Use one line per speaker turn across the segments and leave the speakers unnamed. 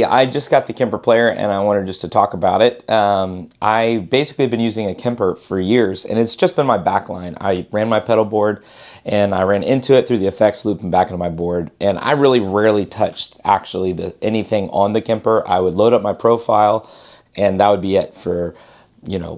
quickly, I just got the Kemper player and I wanted just to talk about it. I basically have been using a Kemper for years and it's just been my backline. I ran my pedal board and I ran into it through the effects loop and back into my board. And I really rarely touched actually anything on the Kemper. I would load up my profile and that would be it for,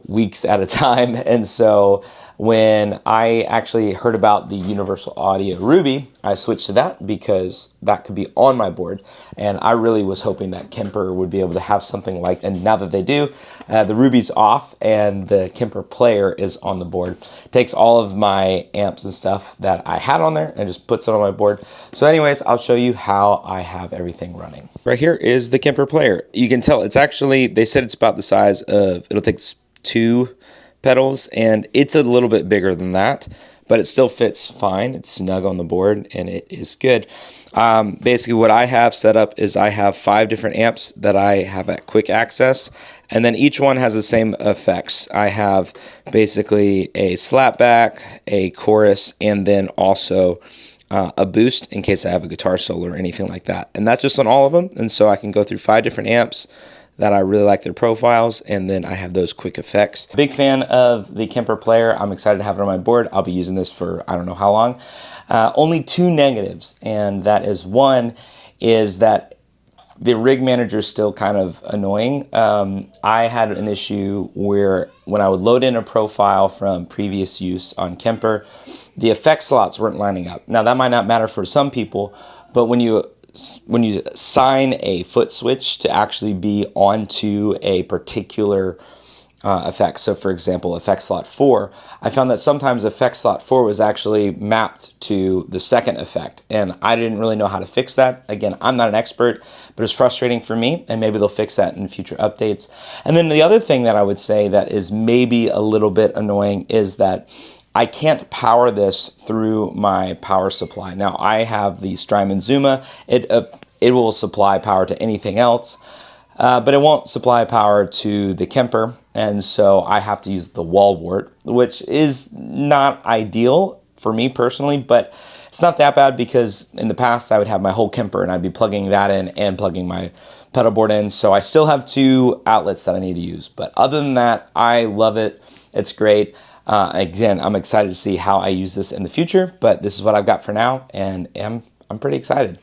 weeks at a time. And so when I actually heard about the Universal Audio Ruby, I switched to that because that could be on my board. And I really was hoping that Kemper would be able to have something like, and now that they do, the Ruby's off and the Kemper player is on the board. It takes all of my amps and stuff that I had on there and just puts it on my board. So anyways, I'll show you how I have everything running. Right here is the Kemper player. You can tell it's actually, they said it's about the size of, it'll take 2 pedals, and it's a little bit bigger than that, but it still fits fine. It's snug on the board and it is good. Basically what I have set up is I have 5 different amps that I have at quick access, and then each one has the same effects. I have basically a slapback, a chorus, and then also a boost in case I have a guitar solo or anything like that. And that's just on all of them. And so I can go through 5 different amps that I really like their profiles, and then I have those quick effects. Big fan of the Kemper player. I'm excited to have it on my board. I'll be using this for I don't know how long. Only 2 negatives, and that is, one is that the rig manager is still kind of annoying. I had an issue where when I would load in a profile from previous use on Kemper, the effect slots weren't lining up. Now that might not matter for some people, but when you assign a foot switch to actually be onto a particular effect. So for example, effect slot 4, I found that sometimes effect slot 4 was actually mapped to the second effect, and I didn't really know how to fix that. Again, I'm not an expert, but it's frustrating for me, and maybe they'll fix that in future updates. And then the other thing that I would say that is maybe a little bit annoying is that I can't power this through my power supply. Now I have the Strymon Zuma. It will supply power to anything else, but it won't supply power to the Kemper, and so I have to use the wall wart, which is not ideal for me personally, but it's not that bad because in the past I would have my whole Kemper and I'd be plugging that in and plugging my pedal board in, so I still have 2 outlets that I need to use. But other than that, I love it. It's great. Again, I'm excited to see how I use this in the future, but this is what I've got for now, and I'm pretty excited.